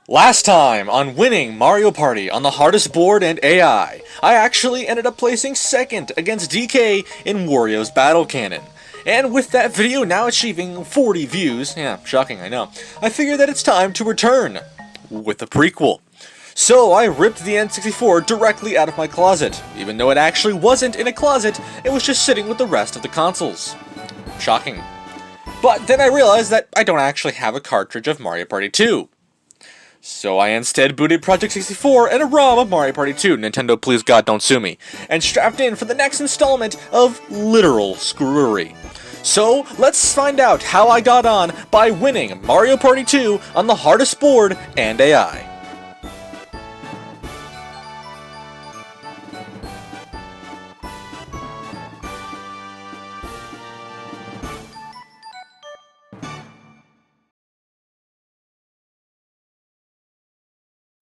Last time, on winning Mario Party on the hardest board and AI, I actually ended up placing second against DK in Wario's Battle Cannon. And with that video now achieving 40 views, yeah, shocking I know, I figured that it's time to return with a prequel. So I ripped the N64 directly out of my closet, even though it actually wasn't in a closet, it was just sitting with the rest of the consoles. Shocking. But then I realized that I don't actually have a cartridge of Mario Party 2. So I instead booted Project 64 and a ROM of Mario Party 2, Nintendo please God don't sue me, and strapped in for the next installment of literal screwery. So let's find out how I got on by winning Mario Party 2 on the hardest board and AI.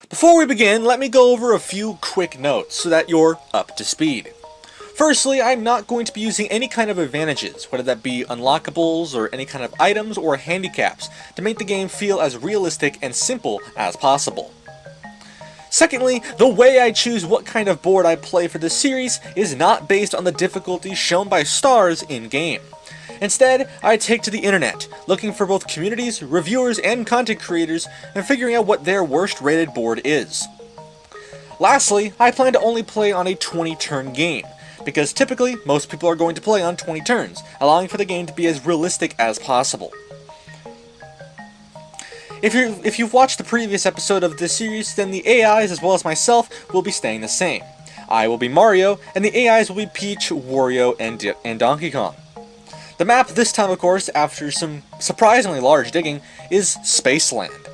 Before we begin, let me go over a few quick notes so that you're up to speed. Firstly, I'm not going to be using any kind of advantages, whether that be unlockables or any kind of items or handicaps, to make the game feel as realistic and simple as possible. Secondly, the way I choose what kind of board I play for this series is not based on the difficulty shown by stars in-game. Instead, I take to the internet, looking for both communities, reviewers, and content creators, and figuring out what their worst rated board is. Lastly, I plan to only play on a 20-turn game, because typically, most people are going to play on 20 turns, allowing for the game to be as realistic as possible. If you've watched the previous episode of this series, then the AIs as well as myself will be staying the same. I will be Mario, and the AIs will be Peach, Wario, and Donkey Kong. The map this time, of course, after some surprisingly large digging, is Spaceland.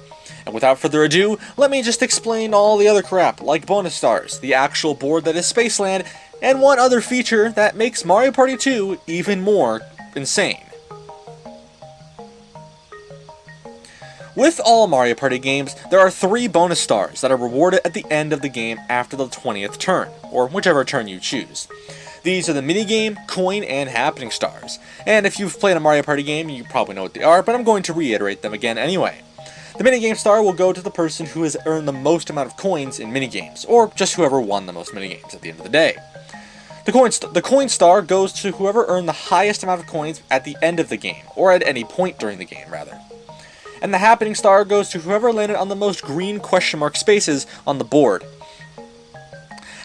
And without further ado, let me just explain all the other crap, like bonus stars, the actual board that is Spaceland, and one other feature that makes Mario Party 2 even more insane. With all Mario Party games, there are 3 bonus stars that are rewarded at the end of the game after the 20th turn, or whichever turn you choose. These are the minigame, coin, and happening stars. And if you've played a Mario Party game, you probably know what they are, but I'm going to reiterate them again anyway. The minigame star will go to the person who has earned the most amount of coins in minigames, or just whoever won the most minigames at the end of the day. The coin star goes to whoever earned the highest amount of coins at the end of the game, or at any point during the game, rather. And the happening star goes to whoever landed on the most green question mark spaces on the board.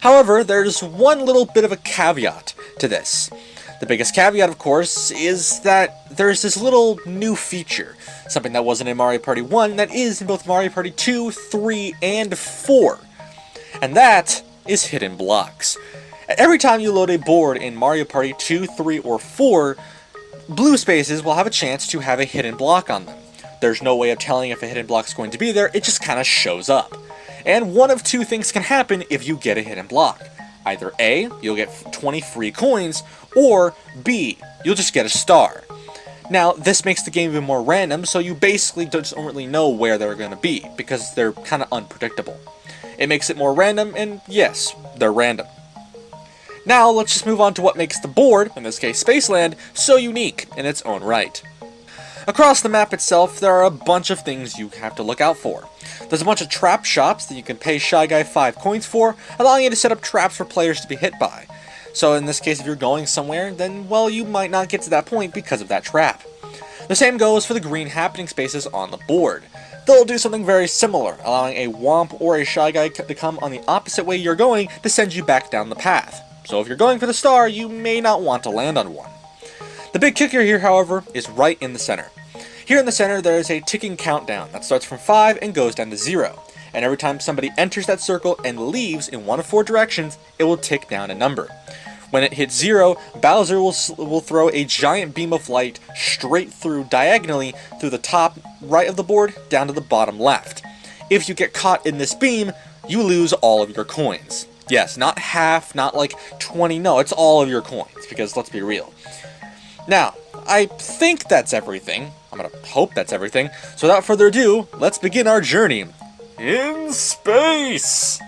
However, there's one little bit of a caveat to this. The biggest caveat, of course, is that there's this little new feature, something that wasn't in Mario Party 1 that is in both Mario Party 2, 3, and 4. And that is hidden blocks. Every time you load a board in Mario Party 2, 3, or 4, blue spaces will have a chance to have a hidden block on them. There's no way of telling if a hidden block is going to be there, it just kind of shows up. And one of 2 things can happen if you get a hidden block. Either A, you'll get 20 free coins, or B, you'll just get a star. Now, this makes the game even more random, so you basically don't really know where they're going to be, because they're kind of unpredictable. It makes it more random, and yes, they're random. Now, let's just move on to what makes the board, in this case Spaceland, so unique in its own right. Across the map itself, there are a bunch of things you have to look out for. There's a bunch of trap shops that you can pay Shy Guy 5 coins for, allowing you to set up traps for players to be hit by. So in this case, if you're going somewhere, then, well, you might not get to that point because of that trap. The same goes for the green happening spaces on the board. They'll do something very similar, allowing a Womp or a Shy Guy to come on the opposite way you're going to send you back down the path. So if you're going for the star, you may not want to land on one. The big kicker here, however, is right in the center. Here in the center, there is a ticking countdown that starts from 5 and goes down to 0. And every time somebody enters that circle and leaves in one of 4 directions, it will tick down a number. When it hits 0, Bowser will throw a giant beam of light straight through diagonally through the top right of the board down to the bottom left. If you get caught in this beam, you lose all of your coins. Yes, not half, not like 20, no, it's all of your coins, because let's be real. Now, I think that's everything. I'm gonna hope that's everything. So without further ado, let's begin our journey in space!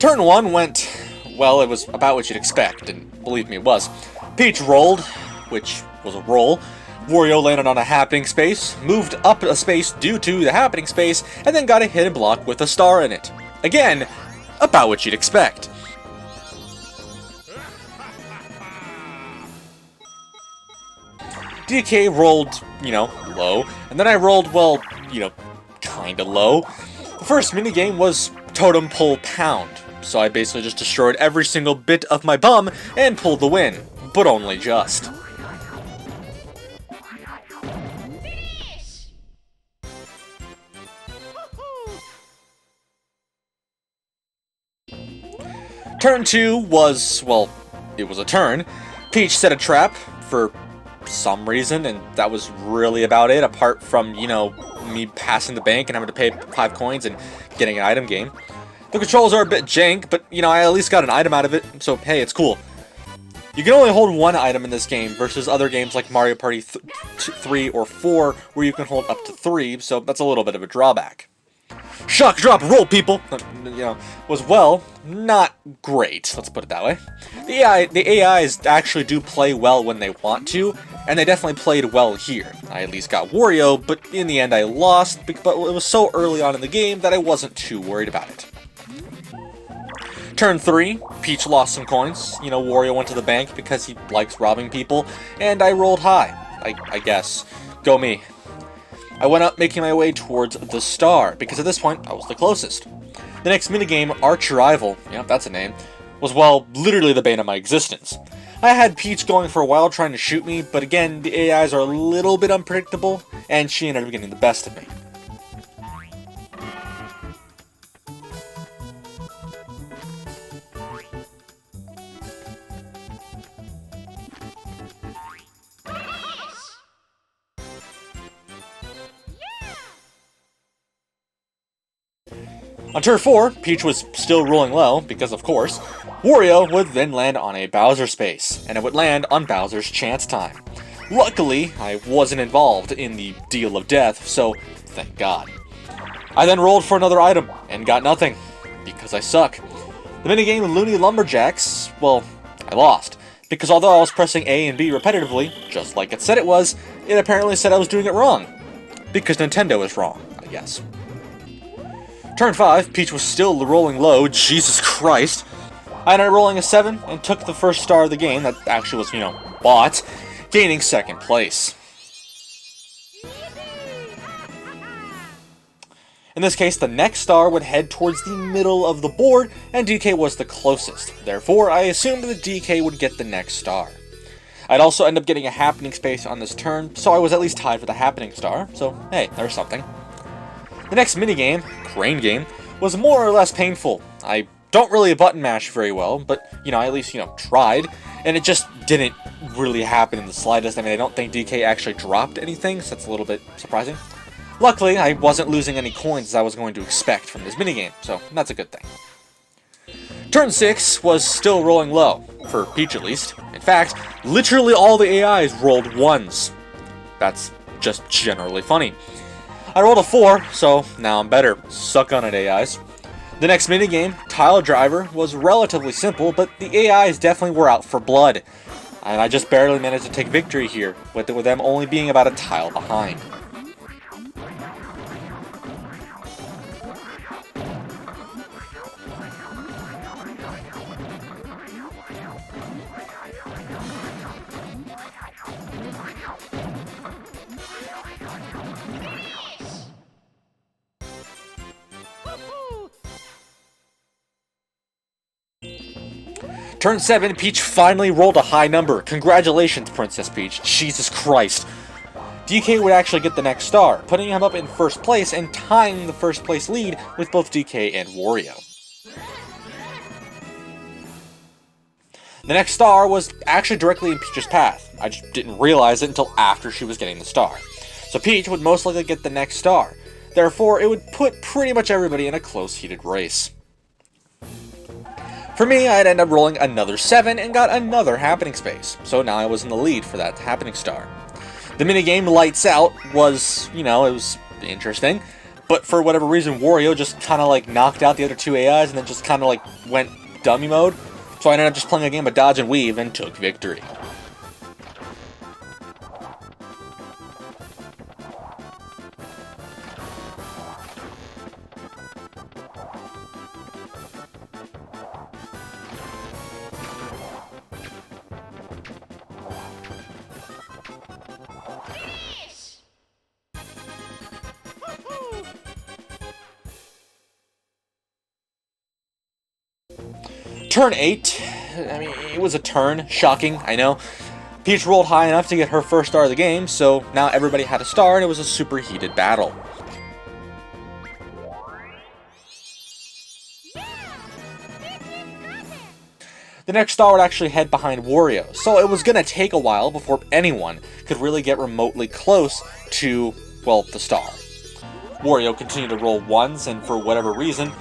Turn 1 went, well, it was about what you'd expect, and believe me, it was. Peach rolled, which was a roll. Wario landed on a happening space, moved up a space due to the happening space, and then got a hidden block with a star in it. Again, about what you'd expect. DK rolled, low, and then I rolled, well, kinda low. The first minigame was Totem Pull Pound, so I basically just destroyed every single bit of my bum and pulled the win, but only just. Turn 2 was, well, it was a turn. Peach set a trap for some reason, and that was really about it, apart from, me passing the bank and having to pay 5 coins and getting an item game. The controls are a bit jank, but, I at least got an item out of it, so hey, it's cool. You can only hold 1 item in this game versus other games like Mario Party 3 or 4, where you can hold up to 3, so that's a little bit of a drawback. Shock, drop, roll, people! Was, well, not great, let's put it that way. The AIs actually do play well when they want to, and they definitely played well here. I at least got Wario, but in the end I lost, but it was so early on in the game that I wasn't too worried about it. Turn 3, Peach lost some coins. Wario went to the bank because he likes robbing people, and I rolled high, I guess. Go me. I went up making my way towards the star, because at this point, I was the closest. The next minigame, Arch Rival, that's a name, was, well, literally the bane of my existence. I had Peach going for a while trying to shoot me, but again, the AIs are a little bit unpredictable, and she ended up getting the best of me. On turn 4, Peach was still rolling low, because of course, Wario would then land on a Bowser space, and it would land on Bowser's chance time. Luckily, I wasn't involved in the deal of death, so thank God. I then rolled for another item, and got nothing, because I suck. The minigame Looney Lumberjacks, well, I lost, because although I was pressing A and B repetitively, just like it said it was, it apparently said I was doing it wrong. Because Nintendo is wrong, I guess. Turn 5, Peach was still rolling low, Jesus Christ. I ended up rolling a 7 and took the first star of the game that actually was, bought, gaining second place. In this case, the next star would head towards the middle of the board, and DK was the closest. Therefore, I assumed that DK would get the next star. I'd also end up getting a happening space on this turn, so I was at least tied for the happening star, so hey, there's something. The next minigame, Crane Game, was more or less painful. I don't really button mash very well, but, I at least, tried, and it just didn't really happen in the slightest. I mean, I don't think DK actually dropped anything, so that's a little bit surprising. Luckily, I wasn't losing any coins as I was going to expect from this minigame, so that's a good thing. Turn 6 was still rolling low, for Peach at least. In fact, literally all the AIs rolled 1s. That's just generally funny. I rolled a 4, so now I'm better. Suck on it, AIs. The next minigame, Tile Driver, was relatively simple, but the AIs definitely were out for blood. And I just barely managed to take victory here, with them only being about a tile behind. Turn 7, Peach finally rolled a high number. Congratulations, Princess Peach. Jesus Christ. DK would actually get the next star, putting him up in first place and tying the first place lead with both DK and Wario. The next star was actually directly in Peach's path. I just didn't realize it until after she was getting the star. So Peach would most likely get the next star. Therefore, it would put pretty much everybody in a close heated race. For me, I'd end up rolling another 7 and got another happening space, so now I was in the lead for that happening star. The minigame Lights Out was, it was interesting. but for whatever reason, Wario just kind of like knocked out the other two AIs and then just kind of like went dummy mode. So I ended up just playing a game of dodge and weave and took victory. Turn 8, I mean, it was a turn, shocking, I know. Peach rolled high enough to get her first star of the game, so now everybody had a star and it was a super heated battle. The next star would actually head behind Wario, so it was going to take a while before anyone could really get remotely close to, well, the star. Wario continued to roll ones, and for whatever reason,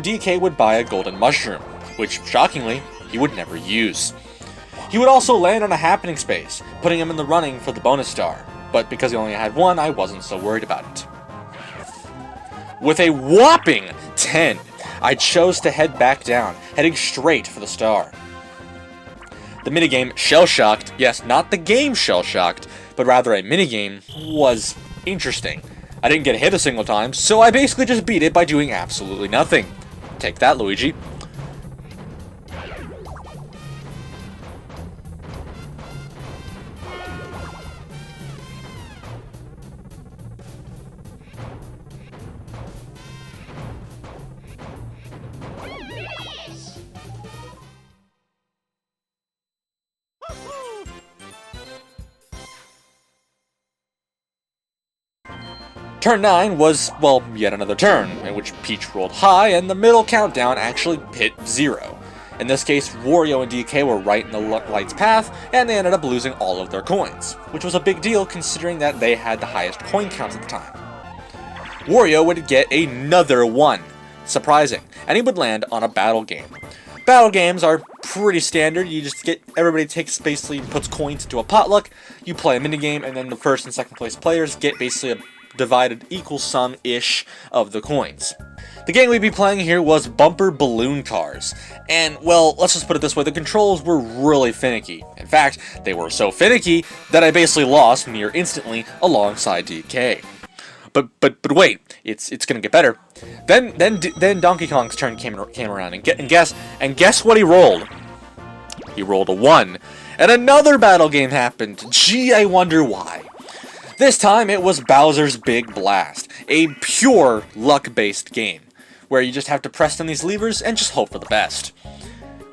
DK would buy a golden mushroom, which, shockingly, he would never use. He would also land on a happening space, putting him in the running for the bonus star, but because he only had one, I wasn't so worried about it. With a whopping 10, I chose to head back down, heading straight for the star. The minigame Shell-Shocked, yes, not the game Shell-Shocked, but rather a minigame, was interesting. I didn't get hit a single time, so I basically just beat it by doing absolutely nothing. Take that, Luigi. Turn 9 was, well, yet another turn, in which Peach rolled high, and the middle countdown actually hit 0. In this case, Wario and DK were right in the light's path, and they ended up losing all of their coins, which was a big deal considering that they had the highest coin counts at the time. Wario would get another 1, surprising, and he would land on a battle game. Battle games are pretty standard. You just get everybody takes basically puts coins into a potluck, you play a minigame, and then the first and second place players get basically a divided equal sum-ish of the coins. The game we'd be playing here was Bumper Balloon Cars, and, well, let's just put it this way, the controls were really finicky. In fact, they were so finicky that I basically lost near instantly alongside DK. But wait, it's gonna get better. Then Donkey Kong's turn came around, and guess what he rolled? He rolled a 1, and another battle game happened. Gee, I wonder why. This time, it was Bowser's Big Blast, a pure luck-based game, where you just have to press on these levers and just hope for the best.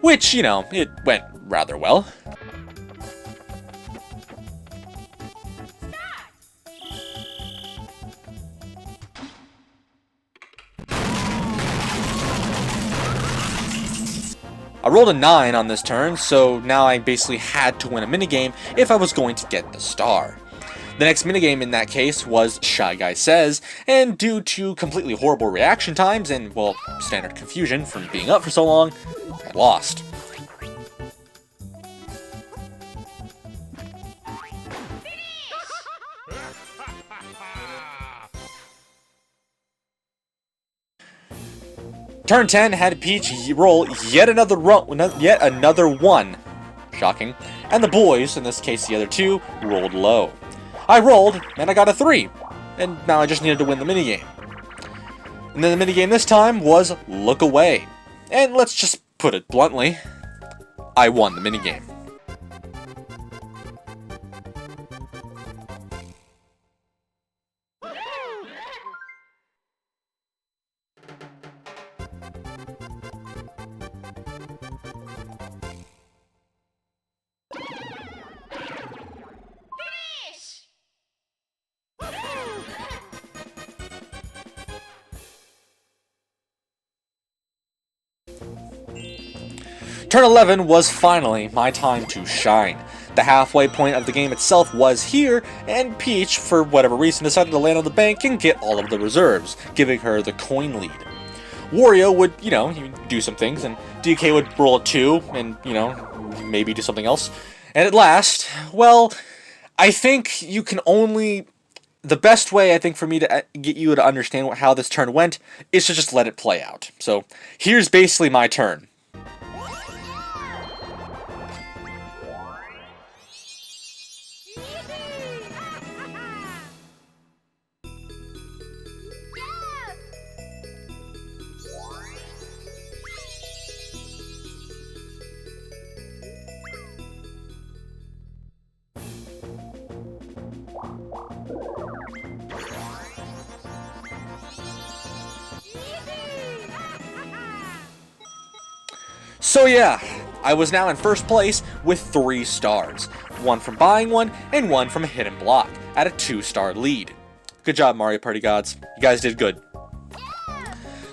Which, you know, it went rather well. I rolled a 9 on this turn, so now I basically had to win a minigame if I was going to get the star. The next minigame in that case was Shy Guy Says, and due to completely horrible reaction times and, well, standard confusion from being up for so long, I lost. Turn 10 had Peach roll yet another 1, shocking, and the boys, in this case the other two, rolled low. I rolled, and I got a 3, and now I just needed to win the minigame. And then the minigame this time was Look Away. And let's just put it bluntly, I won the minigame. Turn 11 was finally my time to shine. The halfway point of the game itself was here, and Peach, for whatever reason, decided to land on the bank and get all of the reserves, giving her the coin lead. Wario would, you know, do some things, and DK would roll a 2, and, you know, maybe do something else. And at last, well, I think you can only the best way, I think, for me to get you to understand how this turn went is to just let it play out. So here's basically my turn. So yeah, I was now in first place with 3 stars. 1 from buying one, and 1 from a hidden block, at a 2-star lead. Good job, Mario Party gods. You guys did good.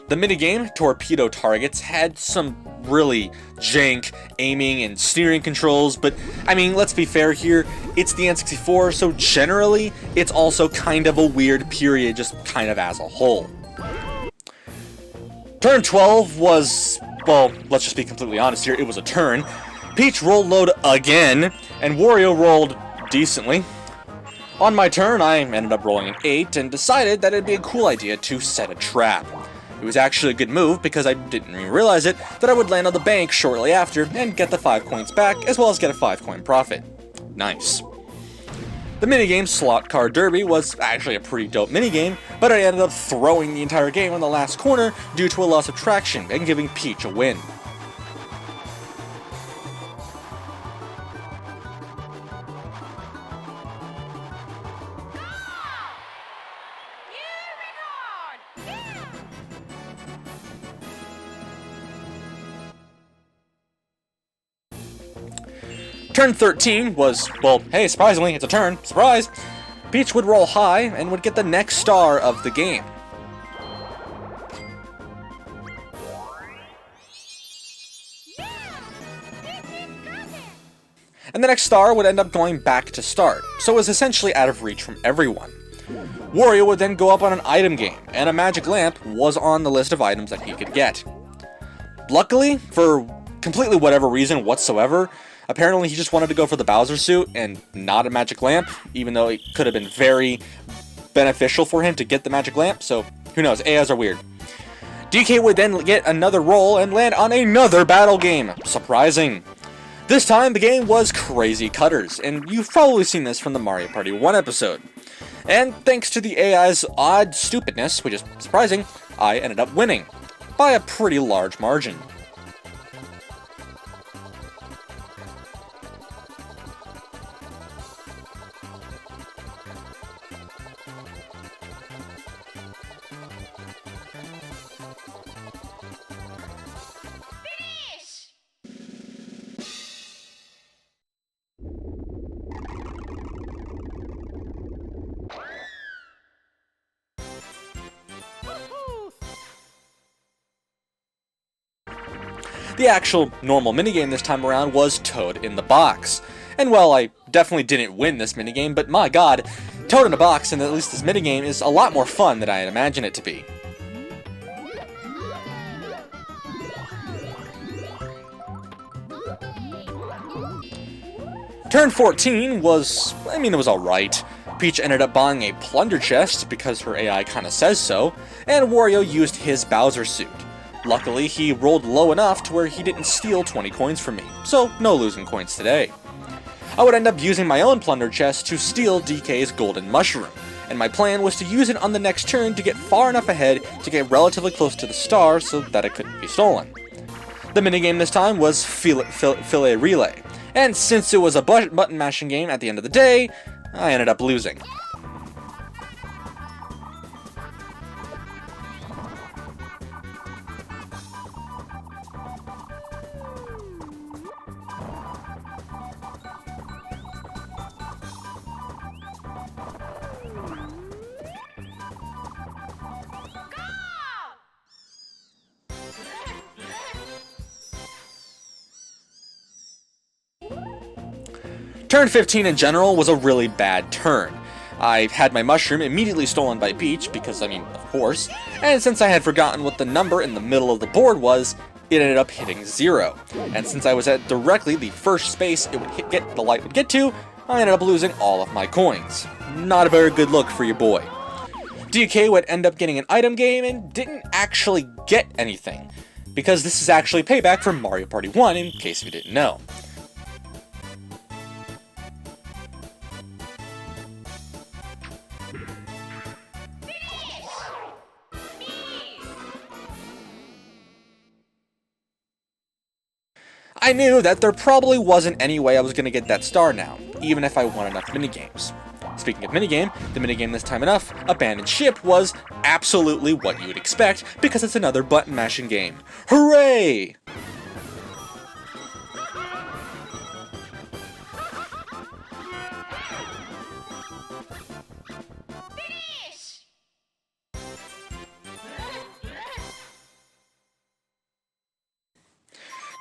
The minigame, Torpedo Targets, had some really jank aiming and steering controls, but I mean, let's be fair here, it's the N64, so generally, it's also kind of a weird period, just kind of as a whole. Turn 12 was, well, let's just be completely honest here, it was a turn. Peach rolled load again, and Wario rolled decently. On my turn, I ended up rolling an 8 and decided that it'd be a cool idea to set a trap. It was actually a good move because I didn't even realize it, that I would land on the bank shortly after and get the 5 coins back, as well as get a 5-coin profit. Nice. The minigame Slot Car Derby was actually a pretty dope minigame, but I ended up throwing the entire game on the last corner due to a loss of traction and giving Peach a win. Turn 13 was, well, hey, surprisingly, it's a turn. Surprise! Peach would roll high and would get the next star of the game. And the next star would end up going back to start, so it was essentially out of reach from everyone. Wario would then go up on an item game, and a magic lamp was on the list of items that he could get. Luckily, for completely whatever reason whatsoever, apparently he just wanted to go for the Bowser suit and not a magic lamp, even though it could have been very beneficial for him to get the magic lamp, so who knows, AIs are weird. DK would then get another roll and land on another battle game. Surprising. This time the game was Crazy Cutters, and you've probably seen this from the Mario Party 1 episode. And thanks to the AI's odd stupidness, which is surprising, I ended up winning by a pretty large margin. The actual normal minigame this time around was Toad in the Box. And well, I definitely didn't win this minigame, but my god, Toad in a Box, and at least this minigame, is a lot more fun than I had imagined it to be. Turn 14 was, I mean, it was alright. Peach ended up buying a plunder chest because her AI kinda says so, and Wario used his Bowser suit. Luckily, he rolled low enough to where he didn't steal 20 coins from me, so no losing coins today. I would end up using my own plunder chest to steal DK's golden mushroom, and my plan was to use it on the next turn to get far enough ahead to get relatively close to the star so that it couldn't be stolen. The minigame this time was Filet Relay, and since it was a button mashing game at the end of the day, I ended up losing. Turn 15 in general was a really bad turn. I had my mushroom immediately stolen by Peach, because, I mean, of course, and since I had forgotten what the number in the middle of the board was, it ended up hitting 0. And since I was at directly the first space it would the light would get to, I ended up losing all of my coins. Not a very good look for your boy. DK would end up getting an item game and didn't actually get anything, because this is actually payback from Mario Party 1, in case you didn't know. I knew that there probably wasn't any way I was going to get that star now, even if I won enough minigames. Speaking of minigame, the minigame this time enough, Abandoned Ship, was absolutely what you would expect, because it's another button mashing game. Hooray!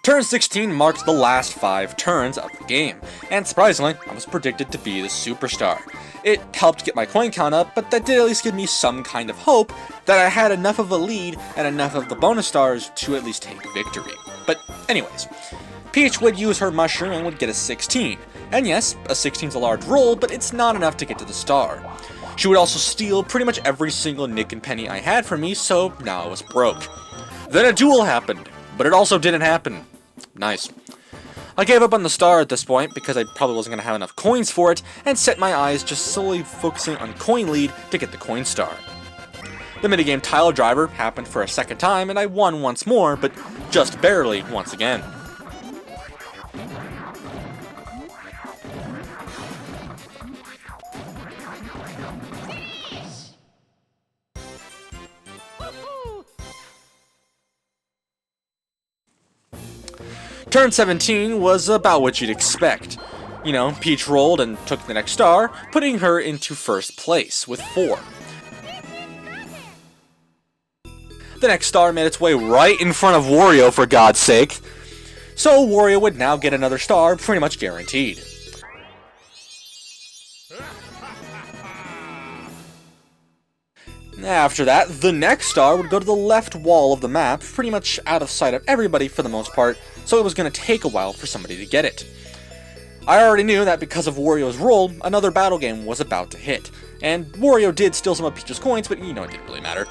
Turn 16 marked the last 5 turns of the game, and surprisingly, I was predicted to be the superstar. It helped get my coin count up, but that did at least give me some kind of hope that I had enough of a lead and enough of the bonus stars to at least take victory. But anyways, Peach would use her mushroom and would get a 16. And yes, a 16 is a large roll, but it's not enough to get to the star. She would also steal pretty much every single nick and penny I had from me, so now I was broke. Then a duel happened, but it also didn't happen. Nice. I gave up on the star at this point because I probably wasn't going to have enough coins for it, and set my eyes just solely focusing on coin lead to get the coin star. The minigame Tile Driver happened for a second time, and I won once more, but just barely once again. Turn 17 was about what you'd expect. You know, Peach rolled and took the next star, putting her into first place with 4. The next star made its way right in front of Wario, for God's sake. So Wario would now get another star, pretty much guaranteed. After that, the next star would go to the left wall of the map, pretty much out of sight of everybody for the most part, so it was going to take a while for somebody to get it. I already knew that because of Wario's roll, another battle game was about to hit, and Wario did steal some of Peach's coins, but you know it didn't really matter.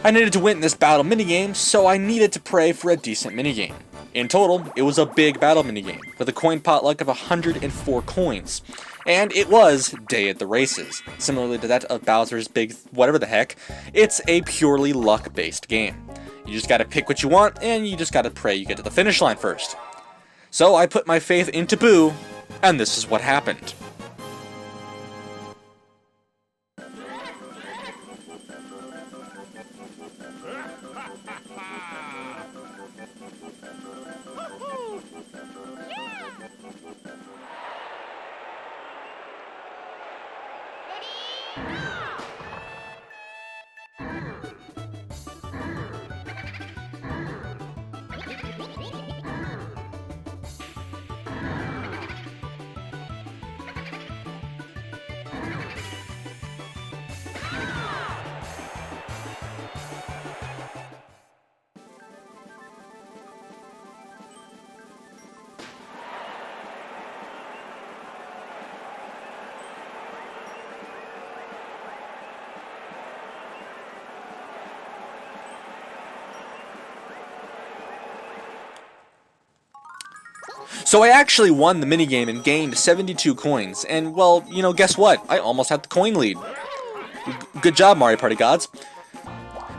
I needed to win this battle minigame, so I needed to pray for a decent minigame. In total, it was a big battle minigame, with a coin potluck of 104 coins. And it was Day at the Races. Similarly to that of Bowser's Big whatever the heck, it's a purely luck-based game. You just gotta pick what you want, and you just gotta pray you get to the finish line first. So I put my faith into Boo, and this is what happened. So I actually won the minigame and gained 72 coins, and well, you know, guess what? I almost had the coin lead. Good job, Mario Party gods.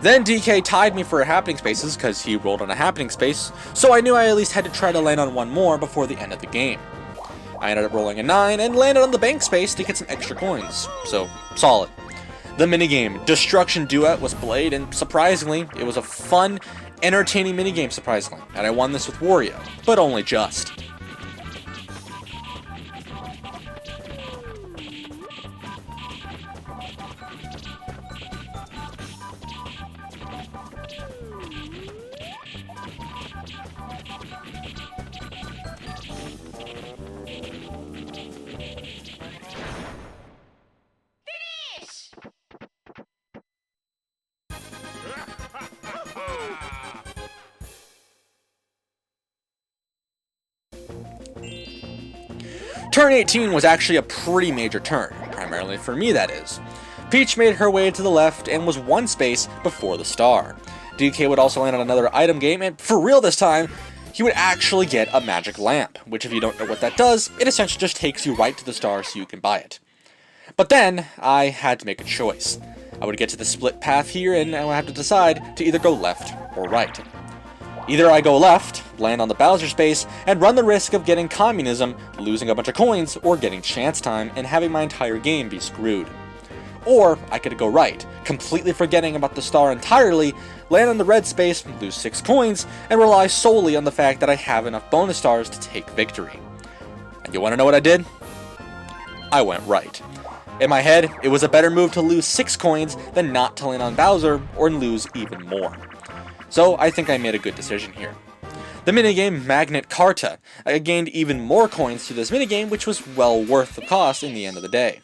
Then DK tied me for happening spaces because he rolled on a happening space, so I knew I at least had to try to land on one more before the end of the game. I ended up rolling a 9 and landed on the bank space to get some extra coins, so solid. The minigame Destruction Duet was played, and surprisingly, it was a fun, entertaining minigame surprisingly, and I won this with Wario, but only just. Turn 18 was actually a pretty major turn, primarily for me that is. Peach made her way to the left and was one space before the star. DK would also land on another item game, and for real this time, he would actually get a magic lamp, which if you don't know what that does, it essentially just takes you right to the star so you can buy it. But then, I had to make a choice. I would get to the split path here and I would have to decide to either go left or right. Either I go left, land on the Bowser space, and run the risk of getting communism, losing a bunch of coins, or getting chance time, and having my entire game be screwed. Or I could go right, completely forgetting about the star entirely, land on the red space, lose 6 coins, and rely solely on the fact that I have enough bonus stars to take victory. And you want to know what I did? I went right. In my head, it was a better move to lose 6 coins than not to land on Bowser or lose even more. So I think I made a good decision here. The minigame Magnet Carta. I gained even more coins through this minigame, which was well worth the cost in the end of the day.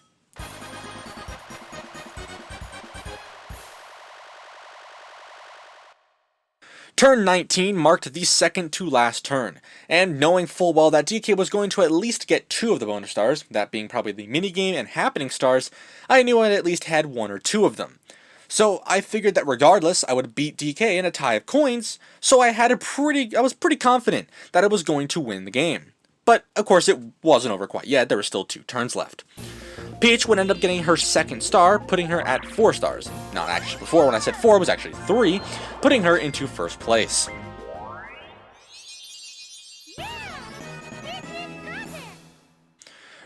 Turn 19 marked the second to last turn, and knowing full well that DK was going to at least get 2 of the bonus stars, that being probably the minigame and happening stars, I knew I at least had 1 or 2 of them. So I figured that regardless, I would beat DK in a tie of coins, so I was pretty confident that I was going to win the game. But of course it wasn't over quite yet, there were still 2 turns left. Peach would end up getting her second star, putting her at 4 stars. Not actually before, when I said 4, it was actually 3, putting her into first place.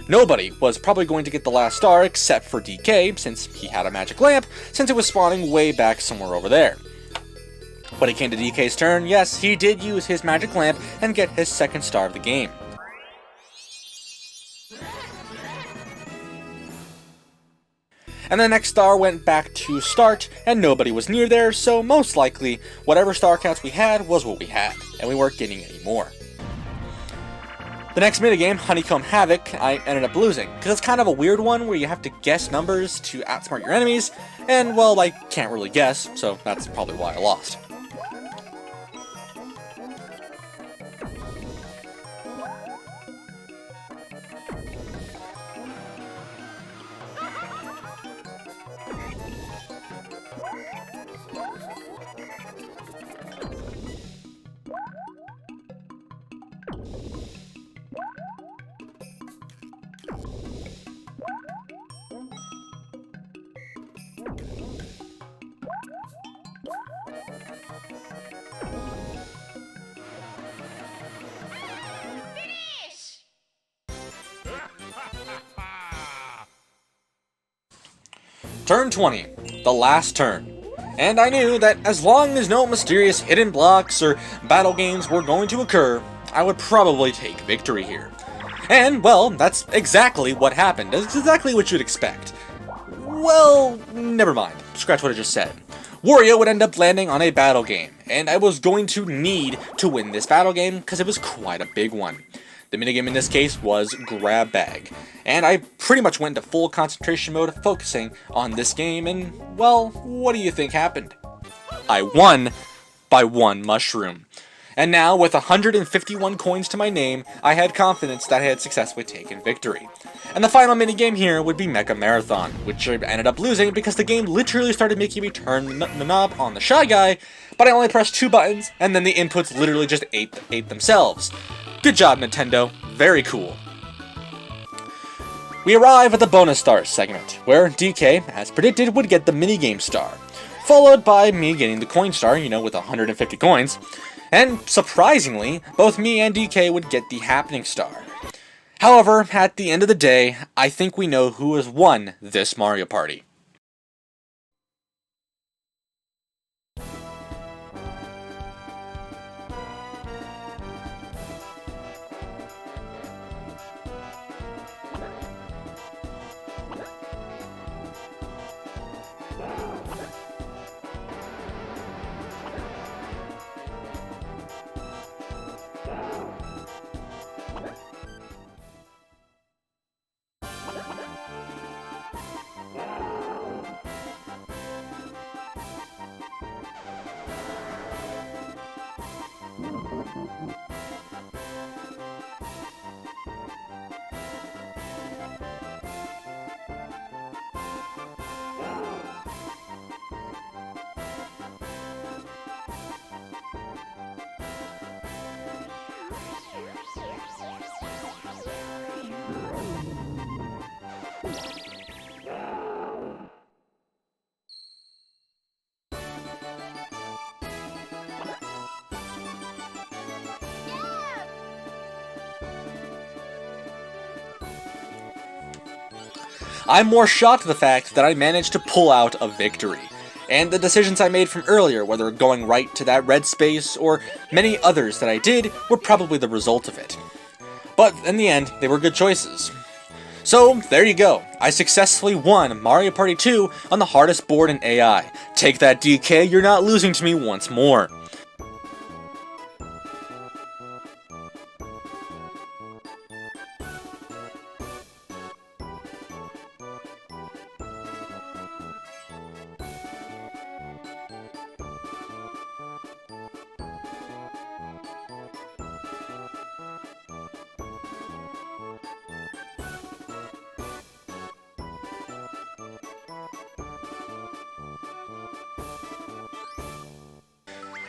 Nobody was probably going to get the last star except for DK, since he had a magic lamp, since it was spawning way back somewhere over there. When it came to DK's turn, yes, he did use his magic lamp and get his second star of the game. And the next star went back to start, and nobody was near there, so most likely, whatever star counts we had was what we had, and we weren't getting any more. The next minigame, Honeycomb Havoc, I ended up losing, because it's kind of a weird one where you have to guess numbers to outsmart your enemies, and well, I can't really guess, so that's probably why I lost. Turn 20, the last turn. And I knew that as long as no mysterious hidden blocks or battle games were going to occur, I would probably take victory here. And, well, that's exactly what happened. That's exactly what you'd expect. Well, never mind. Scratch what I just said. Wario would end up landing on a battle game, and I was going to need to win this battle game because it was quite a big one. The minigame in this case was Grab Bag, and I pretty much went into full concentration mode focusing on this game, and, well, what do you think happened? I won by 1 mushroom. And now, with 151 coins to my name, I had confidence that I had successfully taken victory. And the final minigame here would be Mecha Marathon, which I ended up losing because the game literally started making me turn the knob on the Shy Guy, but I only pressed 2 buttons, and then the inputs literally just ate themselves. Good job, Nintendo. Very cool. We arrive at the bonus stars segment, where DK, as predicted, would get the minigame star, followed by me getting the coin star, with 150 coins, and surprisingly, both me and DK would get the happening star. However, at the end of the day, I think we know who has won this Mario Party. I'm more shocked at the fact that I managed to pull out a victory. And the decisions I made from earlier, whether going right to that red space or many others that I did, were probably the result of it. But in the end, they were good choices. So, there you go. I successfully won Mario Party 2 on the hardest board in AI. Take that, DK, you're not losing to me once more.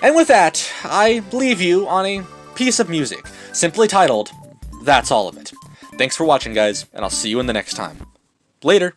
And with that, I leave you on a piece of music, simply titled, That's All of It. Thanks for watching, guys, and I'll see you in the next time. Later!